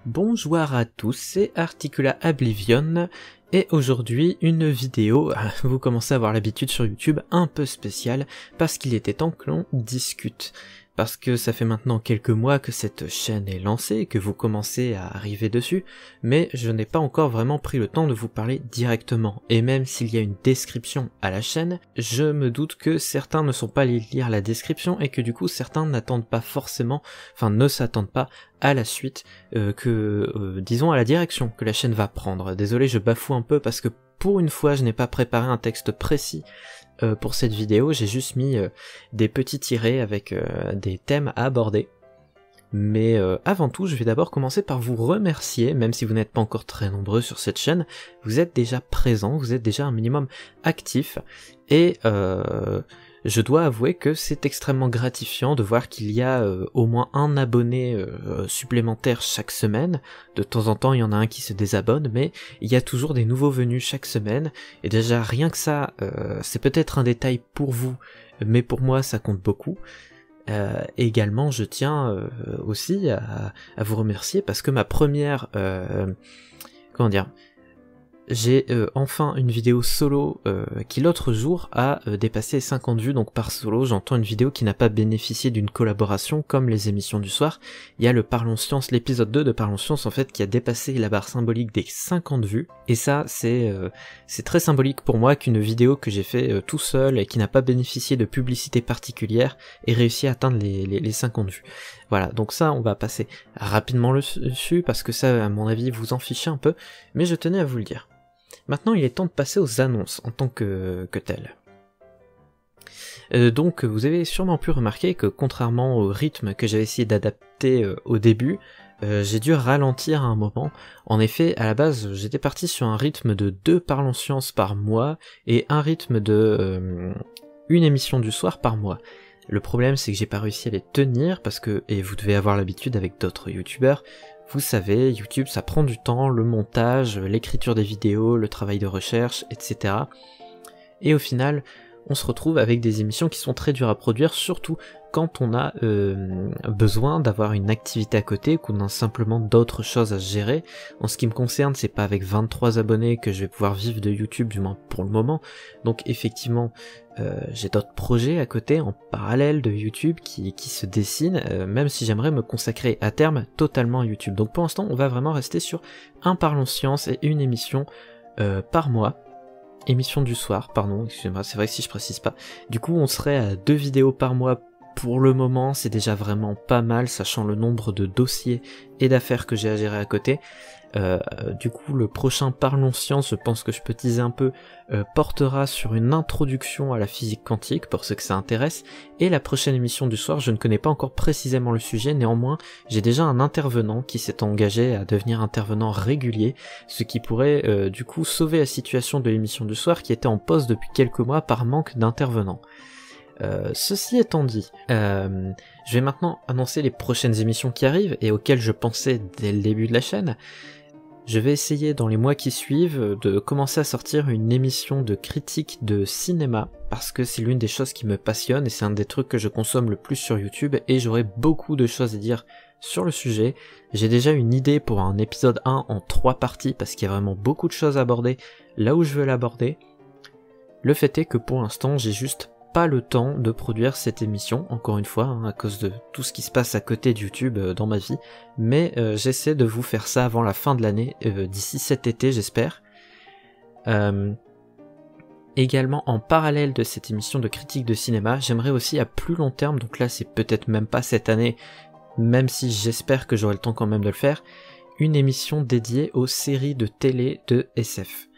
Bonjour à tous, c'est Articula Oblivion et aujourd'hui une vidéo, vous commencez à avoir l'habitude sur YouTube, un peu spéciale parce qu'il était temps que l'on discute. Parce que ça fait maintenant quelques mois que cette chaîne est lancée et que vous commencez à arriver dessus, mais je n'ai pas encore vraiment pris le temps de vous parler directement. Et même s'il y a une description à la chaîne, je me doute que certains ne sont pas allés lire la description et que du coup certains n'attendent pas forcément, enfin ne s'attendent pas à la suite, disons à la direction que la chaîne va prendre. Désolé, je bafoue un peu parce que pour une fois je n'ai pas préparé un texte précis pour cette vidéo, j'ai juste mis des petits tirets avec des thèmes à aborder. Mais avant tout, je vais d'abord commencer par vous remercier, même si vous n'êtes pas encore très nombreux sur cette chaîne, vous êtes déjà présents, vous êtes déjà un minimum actifs, et je dois avouer que c'est extrêmement gratifiant de voir qu'il y a au moins un abonné supplémentaire chaque semaine. De temps en temps, il y en a un qui se désabonne, mais il y a toujours des nouveaux venus chaque semaine. Et déjà, rien que ça, c'est peut-être un détail pour vous, mais pour moi, ça compte beaucoup. Également, je tiens aussi à vous remercier parce que ma première... j'ai enfin une vidéo solo qui l'autre jour a dépassé 50 vues, donc par solo j'entends une vidéo qui n'a pas bénéficié d'une collaboration comme les émissions du soir. Il y a le Parlons Science, l'épisode 2 de Parlons Science en fait qui a dépassé la barre symbolique des 50 vues, et ça c'est très symbolique pour moi qu'une vidéo que j'ai fait tout seul et qui n'a pas bénéficié de publicité particulière ait réussi à atteindre les 50 vues. Voilà, donc ça on va passer rapidement dessus parce que ça à mon avis vous en fichez un peu, mais je tenais à vous le dire. Maintenant, il est temps de passer aux annonces en tant que telles. Donc, vous avez sûrement pu remarquer que contrairement au rythme que j'avais essayé d'adapter au début, j'ai dû ralentir à un moment. En effet, à la base, j'étais parti sur un rythme de 2 Parlons Science par mois et un rythme de une émission du soir par mois. Le problème, c'est que j'ai pas réussi à les tenir parce que, et vous devez avoir l'habitude avec d'autres youtubeurs, vous savez, YouTube ça prend du temps, le montage, l'écriture des vidéos, le travail de recherche, etc. Et au final, on se retrouve avec des émissions qui sont très dures à produire, surtout quand on a besoin d'avoir une activité à côté, qu'on a simplement d'autres choses à gérer. En ce qui me concerne, c'est pas avec 23 abonnés que je vais pouvoir vivre de YouTube, du moins pour le moment. Donc effectivement, j'ai d'autres projets à côté, en parallèle de YouTube, qui se dessinent, même si j'aimerais me consacrer à terme totalement à YouTube. Donc pour l'instant, on va vraiment rester sur un Parlons Science et une émission par mois. Émission du soir, pardon, excusez-moi, c'est vrai que si je précise pas. Du coup, on serait à 2 vidéos par mois pour le moment, c'est déjà vraiment pas mal, sachant le nombre de dossiers et d'affaires que j'ai à gérer à côté. Du coup, le prochain Parlons Science, je pense que je peux teaser un peu, portera sur une introduction à la physique quantique, pour ceux que ça intéresse, et la prochaine émission du soir, je ne connais pas encore précisément le sujet, néanmoins, j'ai déjà un intervenant qui s'est engagé à devenir intervenant régulier, ce qui pourrait, du coup, sauver la situation de l'émission du soir qui était en pause depuis quelques mois par manque d'intervenants. Ceci étant dit, je vais maintenant annoncer les prochaines émissions qui arrivent et auxquelles je pensais dès le début de la chaîne. Je vais essayer dans les mois qui suivent de commencer à sortir une émission de critique de cinéma parce que c'est l'une des choses qui me passionne et c'est un des trucs que je consomme le plus sur YouTube et j'aurai beaucoup de choses à dire sur le sujet. J'ai déjà une idée pour un épisode 1 en 3 parties parce qu'il y a vraiment beaucoup de choses à aborder là où je veux l'aborder. Le fait est que pour l'instant j'ai juste pas le temps de produire cette émission, encore une fois, à cause de tout ce qui se passe à côté de YouTube dans ma vie, mais j'essaie de vous faire ça avant la fin de l'année, d'ici cet été j'espère. Également en parallèle de cette émission de critique de cinéma, j'aimerais aussi à plus long terme, donc là c'est peut-être même pas cette année, même si j'espère que j'aurai le temps quand même de le faire, une émission dédiée aux séries de télé de SF.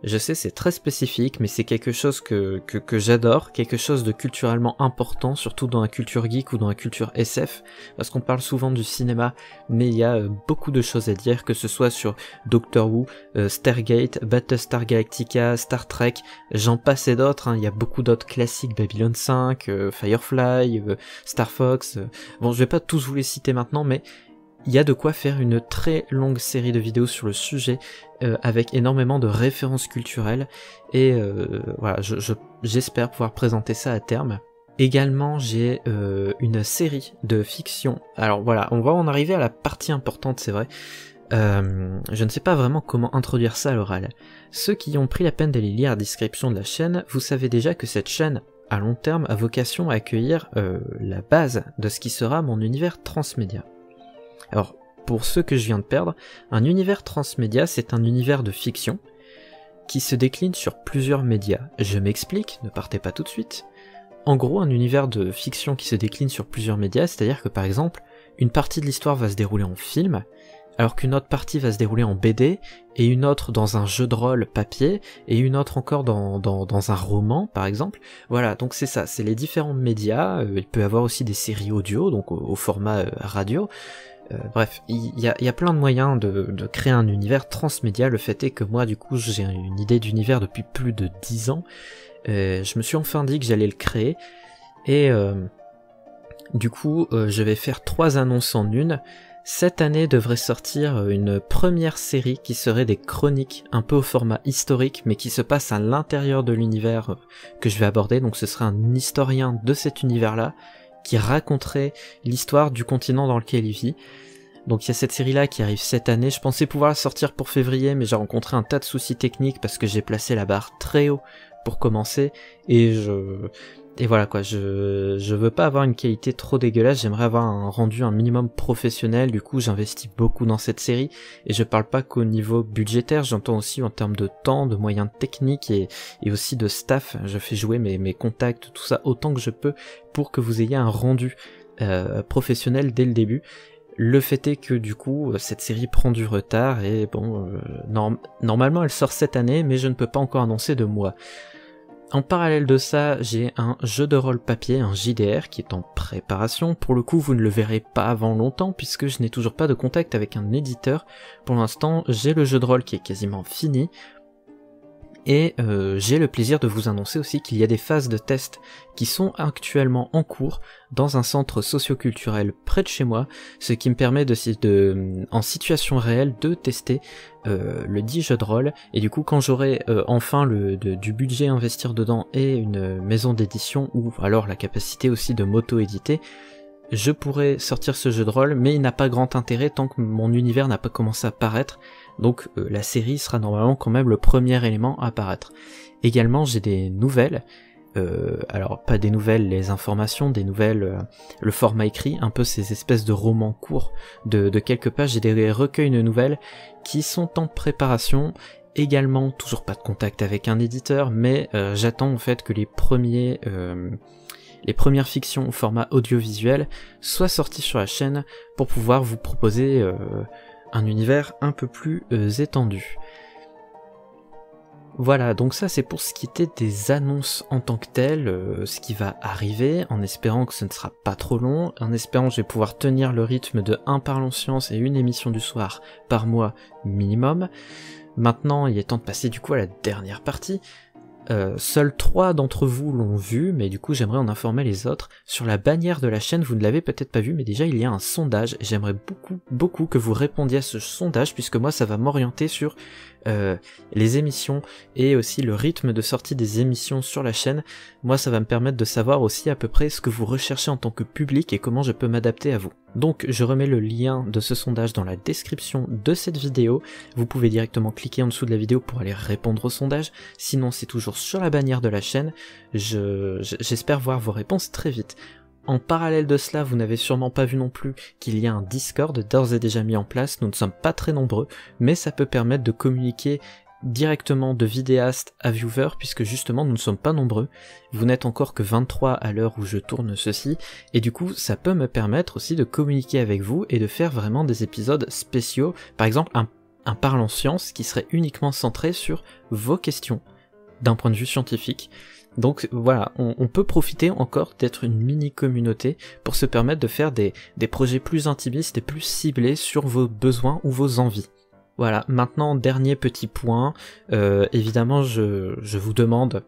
Je sais, c'est très spécifique, mais c'est quelque chose que j'adore, quelque chose de culturellement important, surtout dans la culture geek ou dans la culture SF, parce qu'on parle souvent du cinéma, mais il y a beaucoup de choses à dire, que ce soit sur Doctor Who, Stargate, Battlestar Galactica, Star Trek, j'en passe et d'autres, hein, il y a beaucoup d'autres classiques, Babylon 5, Firefly, Star Fox, bon je vais pas tous vous les citer maintenant, mais il y a de quoi faire une très longue série de vidéos sur le sujet avec énormément de références culturelles et voilà, j'espère pouvoir présenter ça à terme. Également, j'ai une série de fiction. Alors voilà, on va en arriver à la partie importante, c'est vrai. Je ne sais pas vraiment comment introduire ça à l'oral. Ceux qui ont pris la peine d'aller lire la description de la chaîne, vous savez déjà que cette chaîne, à long terme, a vocation à accueillir la base de ce qui sera mon univers transmédia. Alors, pour ceux que je viens de perdre, un univers transmédia, c'est un univers de fiction qui se décline sur plusieurs médias. Je m'explique, ne partez pas tout de suite. En gros, un univers de fiction qui se décline sur plusieurs médias, c'est-à-dire que par exemple, une partie de l'histoire va se dérouler en film, alors qu'une autre partie va se dérouler en BD, et une autre dans un jeu de rôle papier, et une autre encore dans un roman, par exemple. Voilà, donc c'est ça, c'est les différents médias. Il peut y avoir aussi des séries audio, donc au format radio. Bref, il y a plein de moyens de créer un univers transmédia. Le fait est que moi, du coup, j'ai une idée d'univers depuis plus de 10 ans. Je me suis enfin dit que j'allais le créer, et du coup, je vais faire 3 annonces en une. Cette année devrait sortir une première série qui serait des chroniques un peu au format historique, mais qui se passe à l'intérieur de l'univers que je vais aborder. Donc ce serait un historien de cet univers-là qui raconterait l'histoire du continent dans lequel il vit. Donc il y a cette série-là qui arrive cette année. Je pensais pouvoir la sortir pour février, mais j'ai rencontré un tas de soucis techniques parce que j'ai placé la barre très haut pour commencer, et voilà quoi, je veux pas avoir une qualité trop dégueulasse, j'aimerais avoir un rendu un minimum professionnel. Du coup j'investis beaucoup dans cette série, et je parle pas qu'au niveau budgétaire, j'entends aussi en termes de temps, de moyens techniques et aussi de staff. Je fais jouer mes contacts, tout ça autant que je peux pour que vous ayez un rendu professionnel dès le début. Le fait est que du coup cette série prend du retard, et bon, normalement elle sort cette année, mais je ne peux pas encore annoncer de mois. En parallèle de ça, j'ai un jeu de rôle papier, un JDR, qui est en préparation. Pour le coup, vous ne le verrez pas avant longtemps, puisque je n'ai toujours pas de contact avec un éditeur. Pour l'instant, j'ai le jeu de rôle qui est quasiment fini, et j'ai le plaisir de vous annoncer aussi qu'il y a des phases de test qui sont actuellement en cours dans un centre socioculturel près de chez moi, ce qui me permet en situation réelle de tester le dit jeu de rôle. Et du coup, quand j'aurai enfin du budget à investir dedans et une maison d'édition, ou alors la capacité aussi de m'auto-éditer, je pourrais sortir ce jeu de rôle, mais il n'a pas grand intérêt tant que mon univers n'a pas commencé à paraître. Donc la série sera normalement quand même le premier élément à apparaître. Également, j'ai des nouvelles, alors pas des nouvelles, les informations, des nouvelles, le format écrit, un peu ces espèces de romans courts de quelques pages. J'ai des recueils de nouvelles qui sont en préparation. Également, toujours pas de contact avec un éditeur, mais j'attends en fait que les premières fictions au format audiovisuel soient sorties sur la chaîne pour pouvoir vous proposer un univers un peu plus étendu. Voilà, donc ça c'est pour ce qui était des annonces en tant que telles, ce qui va arriver, en espérant que ce ne sera pas trop long, en espérant que je vais pouvoir tenir le rythme de 1 Parlons Science et une émission du soir par mois minimum. Maintenant, il est temps de passer du coup à la dernière partie. Seuls 3 d'entre vous l'ont vu, mais du coup j'aimerais en informer les autres. Sur la bannière de la chaîne, vous ne l'avez peut-être pas vu, mais déjà il y a un sondage, et j'aimerais beaucoup que vous répondiez à ce sondage, puisque moi ça va m'orienter sur les émissions, et aussi le rythme de sortie des émissions sur la chaîne. Moi ça va me permettre de savoir aussi à peu près ce que vous recherchez en tant que public, et comment je peux m'adapter à vous. Donc je remets le lien de ce sondage dans la description de cette vidéo, vous pouvez directement cliquer en dessous de la vidéo pour aller répondre au sondage, sinon c'est toujours sur la bannière de la chaîne. J'espère voir vos réponses très vite. En parallèle de cela, vous n'avez sûrement pas vu non plus qu'il y a un Discord d'ores et déjà mis en place. Nous ne sommes pas très nombreux, mais ça peut permettre de communiquer directement de vidéaste à viewer, puisque justement nous ne sommes pas nombreux. Vous n'êtes encore que 23 à l'heure où je tourne ceci, et du coup ça peut me permettre aussi de communiquer avec vous et de faire vraiment des épisodes spéciaux, par exemple un Parlons Science qui serait uniquement centré sur vos questions d'un point de vue scientifique. Donc voilà, on peut profiter encore d'être une mini-communauté pour se permettre de faire des projets plus intimistes et plus ciblés sur vos besoins ou vos envies. Voilà, maintenant dernier petit point, évidemment je vous demande,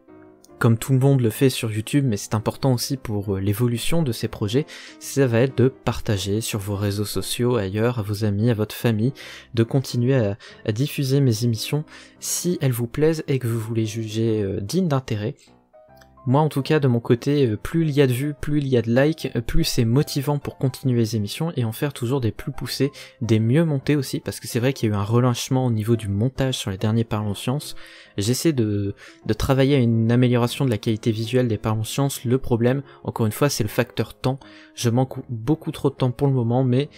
comme tout le monde le fait sur YouTube, mais c'est important aussi pour l'évolution de ces projets, ça va être de partager sur vos réseaux sociaux, ailleurs, à vos amis, à votre famille, de continuer à diffuser mes émissions si elles vous plaisent et que vous les jugez dignes d'intérêt. Moi en tout cas de mon côté, plus il y a de vues, plus il y a de likes, plus c'est motivant pour continuer les émissions et en faire toujours des plus poussées, des mieux montées aussi, parce que c'est vrai qu'il y a eu un relâchement au niveau du montage sur les derniers Parlons Sciences. J'essaie de travailler à une amélioration de la qualité visuelle des Parlons Sciences. Le problème, encore une fois, c'est le facteur temps. Je manque beaucoup trop de temps pour le moment, mais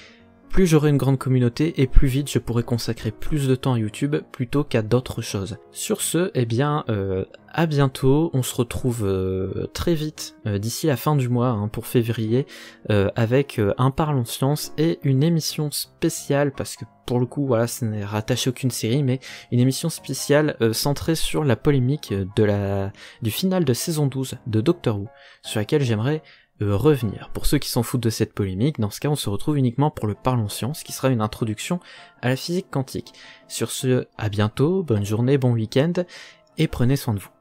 plus j'aurai une grande communauté et plus vite je pourrai consacrer plus de temps à YouTube plutôt qu'à d'autres choses. Sur ce, eh bien, à bientôt, on se retrouve très vite d'ici la fin du mois pour février avec un Parlons Sciences et une émission spéciale parce que pour le coup voilà ce n'est rattaché à aucune série mais une émission spéciale centrée sur la polémique du final de saison 12 de Doctor Who sur laquelle j'aimerais revenir. Pour ceux qui s'en foutent de cette polémique, dans ce cas on se retrouve uniquement pour le Parlons Sciences qui sera une introduction à la physique quantique. Sur ce, à bientôt, bonne journée, bon week-end et prenez soin de vous.